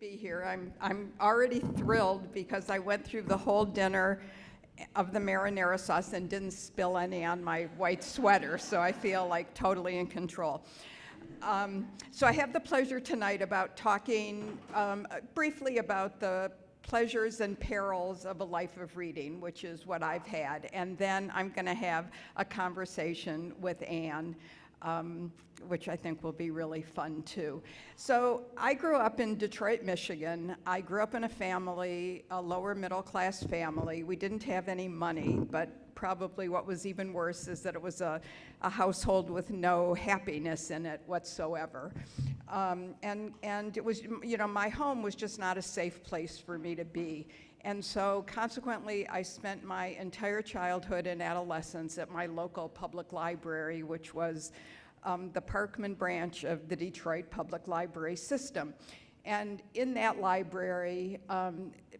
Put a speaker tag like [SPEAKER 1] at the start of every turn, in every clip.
[SPEAKER 1] be here. I'm already thrilled because I went through the whole dinner of the marinara sauce and didn't spill any on my white sweater, so I feel like totally in control. So I have the pleasure tonight about talking briefly about the pleasures and perils of a life of reading, which is what I've had. And then I'm going to have a conversation with Anne, which I think will be really fun too. So I grew up in Detroit, Michigan. I grew up in a family, a lower middle class family. We didn't have any money, but probably what was even worse is that it was a household with no happiness in it whatsoever. And it was, you know, my home was just not a safe place for me to be. And so consequently, I spent my entire childhood and adolescence at my local public library, which was the Parkman branch of the Detroit Public Library System. And in that library,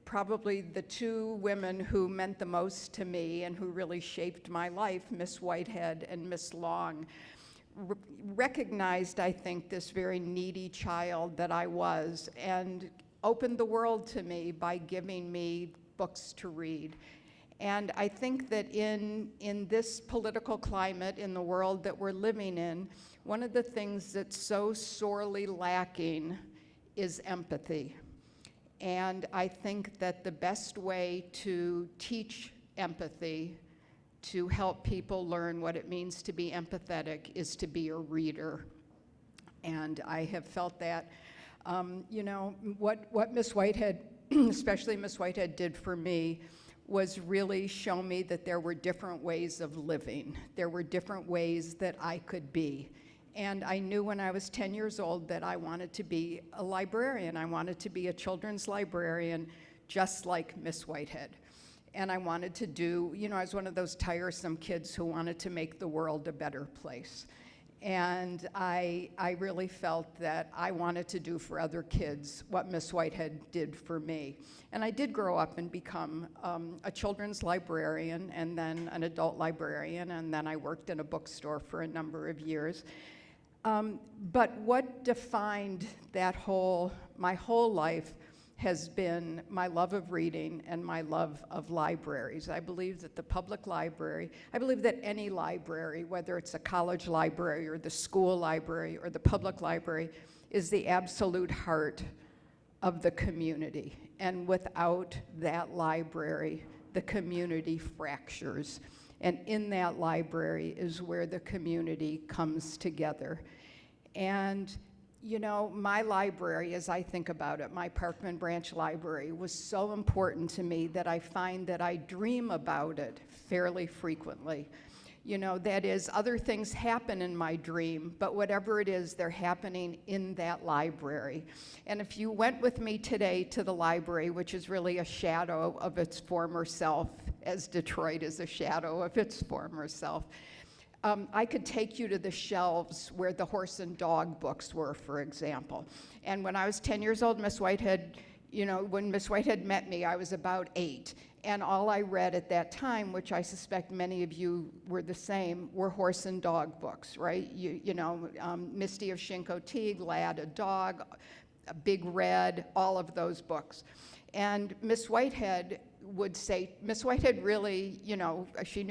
[SPEAKER 1] probably the two women who meant the most to me and who really shaped my life, Miss Whitehead and Miss Long, recognized, I think, this very needy child that I was and opened the world to me by giving me books to read. And I think that in this political climate, in the world that we're living in, one of the things that's so sorely lacking is empathy. And I think that the best way to teach empathy, to help people learn what it means to be empathetic, is to be a reader. And I have felt that, you know, what Miss Whitehead, especially Miss Whitehead, did for me was really show me that there were different ways of living. There were different ways that I could be. And I knew when I was 10 years old that I wanted to be a librarian. I wanted to be a children's librarian, just like Miss Whitehead. And I wanted to do, you know, I was one of those tiresome kids who wanted to make the world a better place. And I really felt that I wanted to do for other kids what Miss Whitehead did for me. And I did grow up and become a children's librarian and then an adult librarian, and then I worked in a bookstore for a number of years. But what defined my whole life has been my love of reading and my love of libraries. I believe that the public library, I believe that any library, whether it's a college library or the school library or the public library, is the absolute heart of the community. And without that library, the community fractures. And in that library is where the community comes together. And you know, my library, as I think about it, my Parkman Branch Library, was so important to me that I find that I dream about it fairly frequently. You know, that is, other things happen in my dream, but whatever it is, they're happening in that library. And if you went with me today to the library, which is really a shadow of its former self, as Detroit is a shadow of its former self, I could take you to the shelves where the horse and dog books were, for example. And when I was 10 years old, Miss Whitehead, you know, when Miss Whitehead met me, I was about 8. And all I read at that time, which I suspect many of you were the same, were horse and dog books, right? You know, Misty of Chincoteague, Lad a Dog, a Big Red, all of those books. And Miss Whitehead would say, Miss Whitehead really, you know, she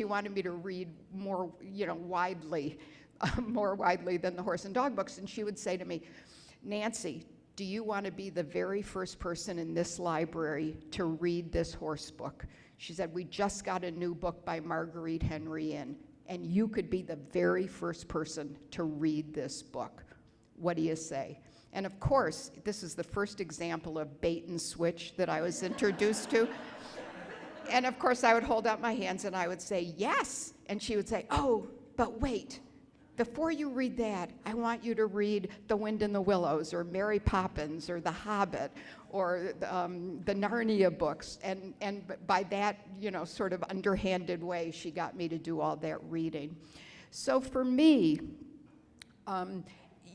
[SPEAKER 1] wanted me to read more, you know, widely, more widely than the horse and dog books. And she would say to me, Nancy, do you want to be the very first person in this library to read this horse book? She said, we just got a new book by Marguerite Henry in, and you could be the very first person to read this book. What do you say? And of course, this is the first example of bait and switch that I was introduced to. And of course, I would hold out my hands and I would say, yes. And she would say, oh, but wait. Before you read that, I want you to read The Wind in the Willows or Mary Poppins or The Hobbit or the Narnia books. And by that, you know, sort of underhanded way, she got me to do all that reading. So for me,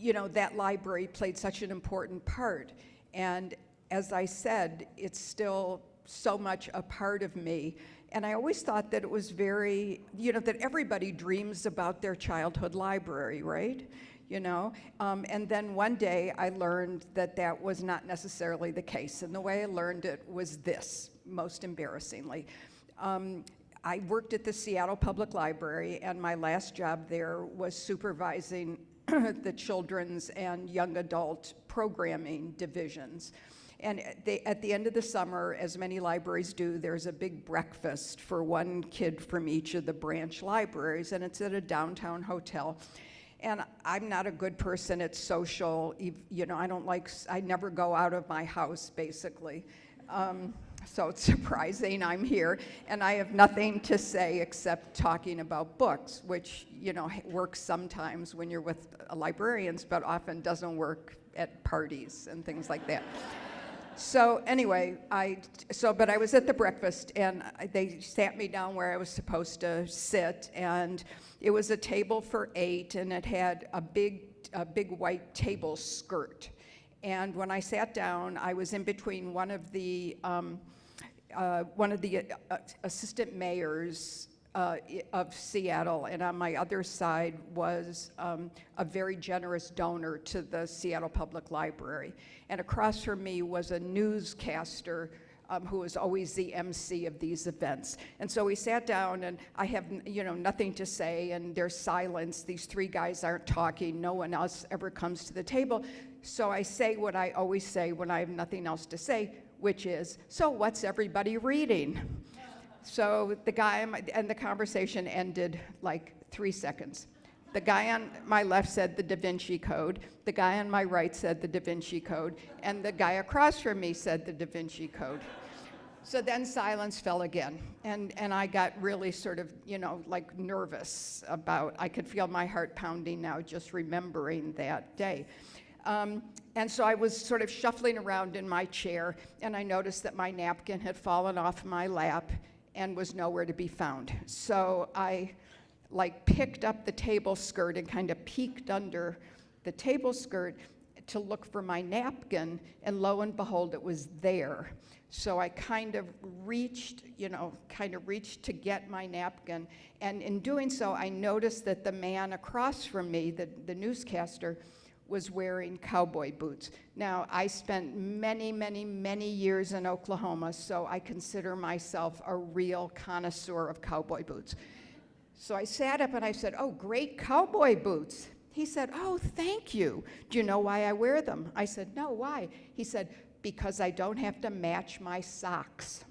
[SPEAKER 1] you know, that library played such an important part. And as I said, it's still so much a part of me. And I always thought that it was very, you know, that everybody dreams about their childhood library, right? you know? And then one day I learned that that was not necessarily the case. And the way I learned it was this, most embarrassingly. I worked at the Seattle Public Library, and my last job there was supervising the children's and young adult programming divisions. And at the end of the summer, as many libraries do, there's a big breakfast for one kid from each of the branch libraries, and it's at a downtown hotel. And I'm not a good person at social, you know, I never go out of my house, basically. So it's surprising I'm here, and I have nothing to say except talking about books, which, you know, works sometimes when you're with librarians, but often doesn't work at parties and things like that. So anyway, but I was at the breakfast, and they sat me down where I was supposed to sit, and it was a table for 8, and it had a big white table skirt. And when I sat down, I was in between one of the assistant mayors of Seattle, and on my other side was a very generous donor to the Seattle Public Library. And across from me was a newscaster who was always the MC of these events. And so we sat down, and I have, you know, nothing to say, and there's silence. These 3 guys aren't talking. No one else ever comes to the table. So I say what I always say when I have nothing else to say, which is, so what's everybody reading? So the guy, and the conversation ended like 3 seconds. The guy on my left said the Da Vinci Code, the guy on my right said the Da Vinci Code, and the guy across from me said the Da Vinci Code. So then silence fell again, and I got really sort of, you know, like nervous about, I could feel my heart pounding now just remembering that day. And so I was sort of shuffling around in my chair, and I noticed that my napkin had fallen off my lap and was nowhere to be found. So I picked up the table skirt and kind of peeked under the table skirt to look for my napkin, and lo and behold, it was there. So I kind of reached to get my napkin, and in doing so, I noticed that the man across from me, the newscaster, was wearing cowboy boots. Now, I spent many, many, many years in Oklahoma, so I consider myself a real connoisseur of cowboy boots. So I sat up and I said, "Oh, great cowboy boots." He said, "Oh, thank you. Do you know why I wear them?" I said, "No, why?" He said, "Because I don't have to match my socks."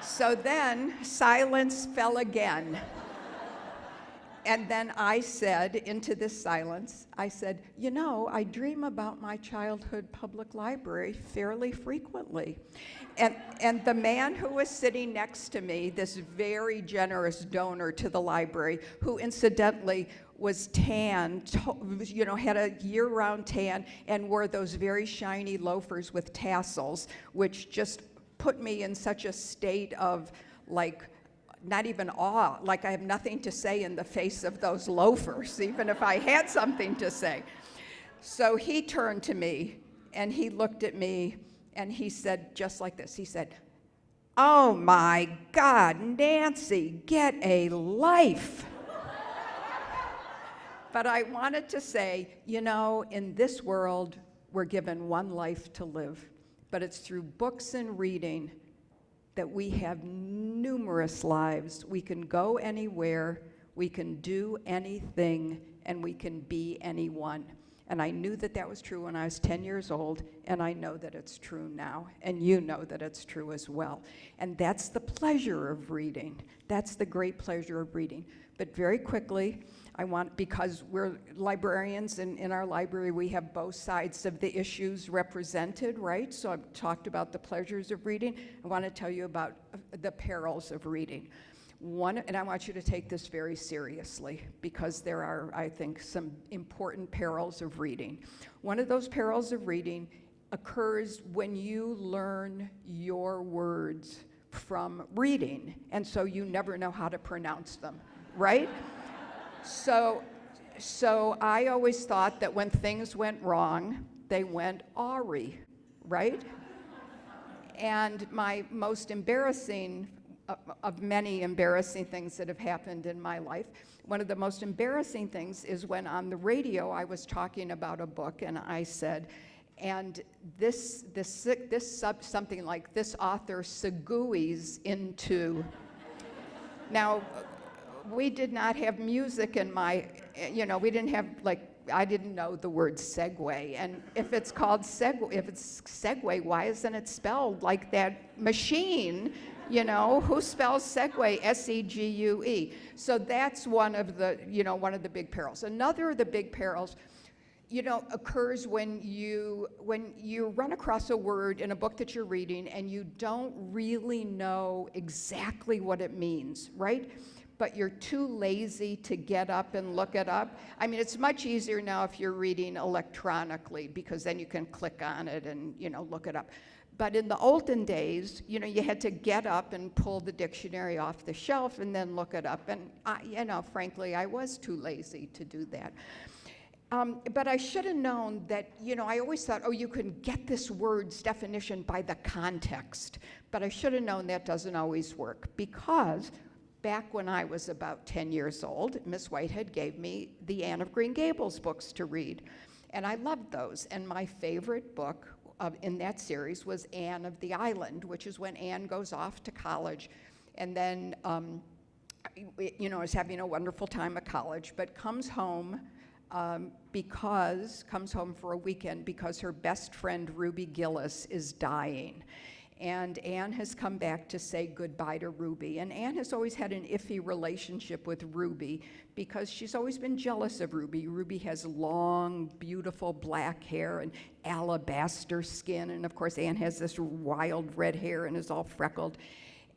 [SPEAKER 1] So then silence fell again. And then I said, into this silence, I said, "You know, I dream about my childhood public library fairly frequently." And the man who was sitting next to me, this very generous donor to the library, who incidentally was tan, you know, had a year-round tan, and wore those very shiny loafers with tassels, which just put me in such a state of, like, not even awe, like I have nothing to say in the face of those loafers, even if I had something to say. So he turned to me, and he looked at me, and he said just like this. He said, "Oh my God, Nancy, get a life." But I wanted to say, you know, in this world, we're given one life to live, but it's through books and reading that we have numerous lives. We can go anywhere, we can do anything, and we can be anyone. And I knew that that was true when I was 10 years old, and I know that it's true now, and you know that it's true as well. And that's the pleasure of reading. That's the great pleasure of reading. But very quickly, because we're librarians, and in our library we have both sides of the issues represented, right? So I've talked about the pleasures of reading. I want to tell you about the perils of reading. And I want you to take this very seriously, because there are, I think, some important perils of reading. One of those perils of reading occurs when you learn your words from reading, and so you never know how to pronounce them, right? So I always thought that when things went wrong, they went awry, right? And my most embarrassing of many embarrassing things that have happened in my life. One of the most embarrassing things is when on the radio I was talking about a book and I said, and something like this author segues into. Now, we did not have music in my, we didn't have I didn't know the word segue, and if it's called segue, why isn't it spelled like that machine? Who spells segue? S-E-G-U-E. So that's one of the big perils. Another of the big perils, occurs when you run across a word in a book that you're reading and you don't really know exactly what it means, right? But you're too lazy to get up and look it up. I mean, it's much easier now if you're reading electronically, because then you can click on it and, look it up. But in the olden days, you had to get up and pull the dictionary off the shelf and then look it up. And, frankly, I was too lazy to do that. But I should have known that, I always thought, you can get this word's definition by the context. But I should have known that doesn't always work, because back when I was about 10 years old, Miss Whitehead gave me the Anne of Green Gables books to read. And I loved those. And my favorite book in that series was Anne of the Island, which is when Anne goes off to college and then, is having a wonderful time at college, but comes home comes home for a weekend because her best friend Ruby Gillis is dying. And Anne has come back to say goodbye to Ruby. And Anne has always had an iffy relationship with Ruby because she's always been jealous of Ruby. Ruby has long, beautiful black hair and alabaster skin. And of course, Anne has this wild red hair and is all freckled.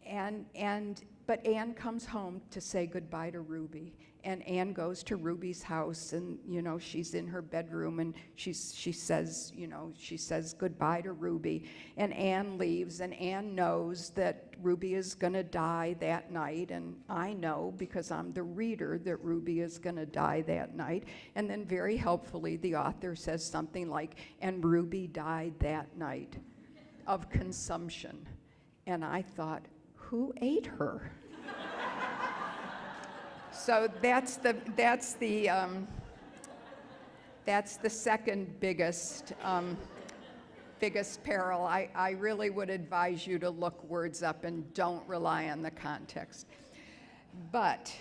[SPEAKER 1] But Anne comes home to say goodbye to Ruby. And Anne goes to Ruby's house, and she's in her bedroom, and she says goodbye to Ruby. And Anne leaves, and Anne knows that Ruby is going to die that night, and I know because I'm the reader that Ruby is going to die that night. And then very helpfully, the author says something like, "And Ruby died that night of consumption." And I thought, who ate her? So that's the second biggest peril. I really would advise you to look words up and don't rely on the context. But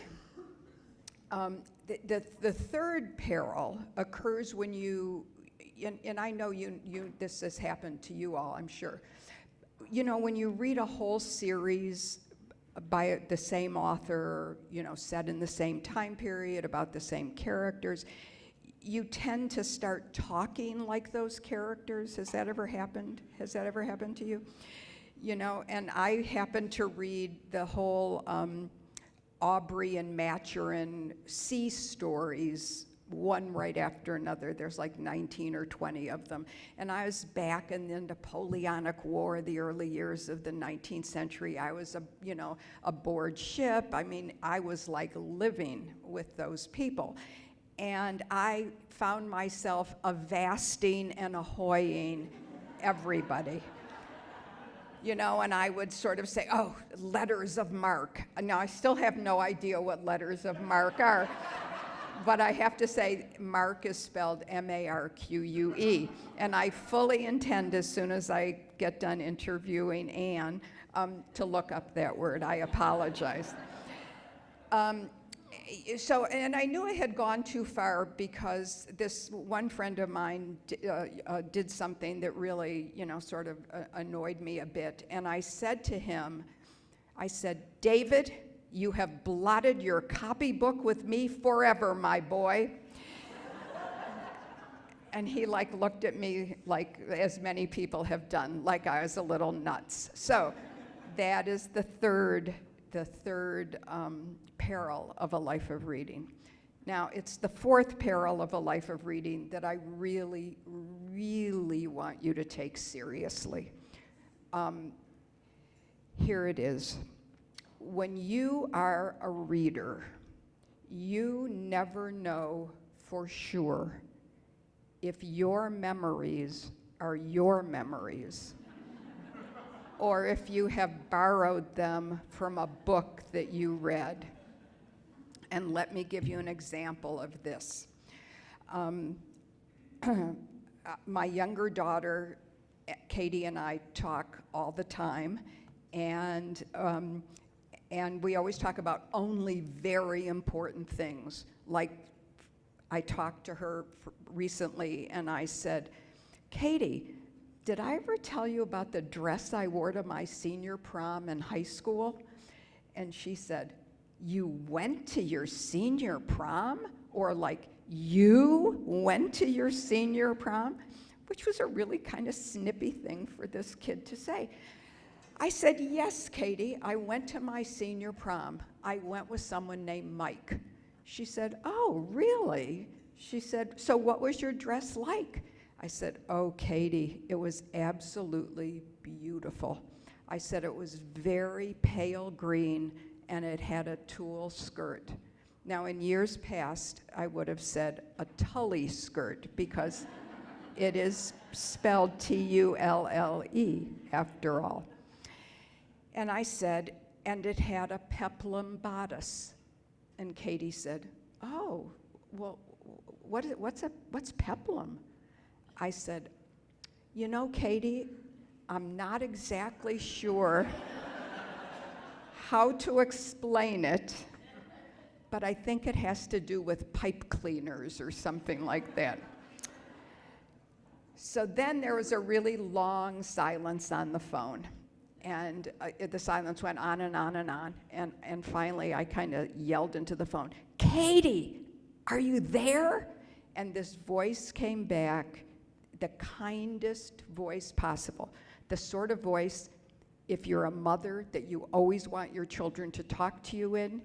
[SPEAKER 1] the third peril occurs when and I know this has happened to you all, I'm sure. When you read a whole series by the same author, set in the same time period, about the same characters, you tend to start talking like those characters. Has that ever happened? Has that ever happened to you? And I happened to read the whole Aubrey and Maturin sea stories, one right after another. There's like 19 or 20 of them. And I was back in the Napoleonic War, the early years of the 19th century. I was aboard ship. I mean, I was like living with those people. And I found myself avasting and ahoying everybody. And I would sort of say, letters of marque. Now, I still have no idea what letters of marque are. But I have to say, Mark is spelled M-A-R-Q-U-E. And I fully intend, as soon as I get done interviewing Anne, to look up that word. I apologize. And I knew I had gone too far because this one friend of mine did something that really, sort of annoyed me a bit. And I said to him, "David, you have blotted your copybook with me forever, my boy." And he looked at me like, as many people have done, like I was a little nuts. So that is the third peril of a life of reading. Now, it's the fourth peril of a life of reading that I really, really want you to take seriously. Here it is. When you are a reader, you never know for sure if your memories are your memories or if you have borrowed them from a book that you read. And let me give you an example of this. My younger daughter, Katie, and I talk all the time, and we always talk about only very important things. Like, I talked to her recently, and I said, Katie, did I ever tell you about the dress I wore to my senior prom in high school? And she said, you went to your senior prom? Or like, you went to your senior prom? Which was a really kind of snippy thing for this kid to say. I said, yes, Katie, I went to my senior prom. I went with someone named Mike. She said, oh, really? She said, so what was your dress like? I said, oh, Katie, it was absolutely beautiful. I said it was very pale green, and it had a tulle skirt. Now, in years past, I would have said a tully skirt, because it is spelled Tulle after all. And I said, and it had a peplum bodice. And Katie said, oh, well, what's peplum? I said, you know, Katie, I'm not exactly sure how to explain it, but I think it has to do with pipe cleaners or something like that. So then there was a really long silence on the phone. And the silence went on and on and on. And finally, I kind of yelled into the phone, Katie, are you there? And this voice came back, the kindest voice possible. The sort of voice, if you're a mother, that you always want your children to talk to you in.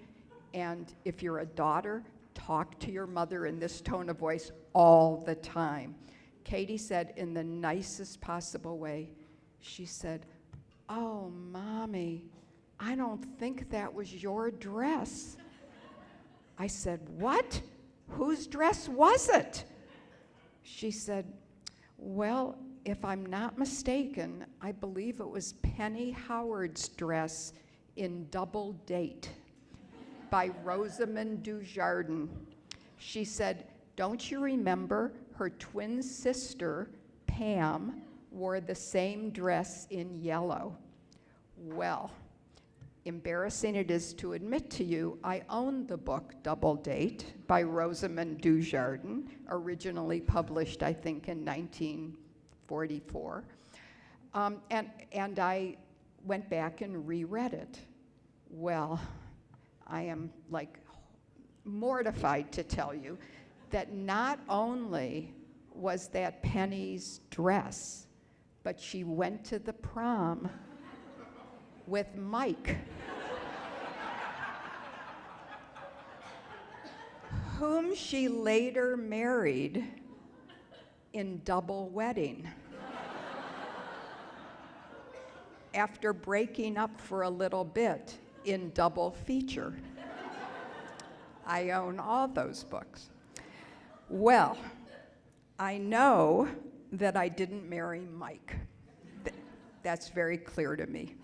[SPEAKER 1] And if you're a daughter, talk to your mother in this tone of voice all the time. Katie said in the nicest possible way, she said, oh, Mommy, I don't think that was your dress. I said, what? Whose dress was it? She said, well, if I'm not mistaken, I believe it was Penny Howard's dress in Double Date by Rosamond Dujardin. She said, don't you remember her twin sister, Pam, wore the same dress in yellow? Well, embarrassing it is to admit to you, I own the book Double Date by Rosamond Dujardin, originally published, I think, in 1944. And I went back and reread it. Well, I am like mortified to tell you that not only was that Penny's dress, but she went to the prom with Mike, whom she later married in double wedding after breaking up for a little bit in double feature. I own all those books. Well, I know that I didn't marry Mike. That's very clear to me.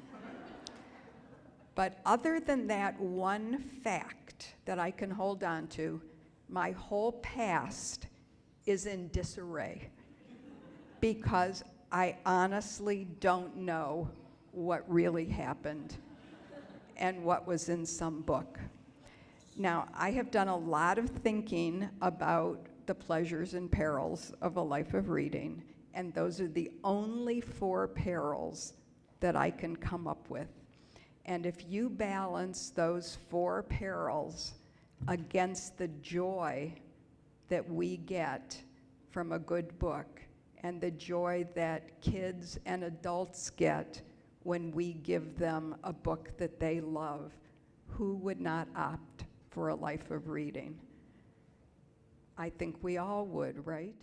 [SPEAKER 1] But other than that one fact that I can hold on to, my whole past is in disarray, because I honestly don't know what really happened and what was in some book. Now, I have done a lot of thinking about the pleasures and perils of a life of reading, and those are the only 4 perils that I can come up with. And if you balance those 4 perils against the joy that we get from a good book, and the joy that kids and adults get when we give them a book that they love, who would not opt for a life of reading? I think we all would, right?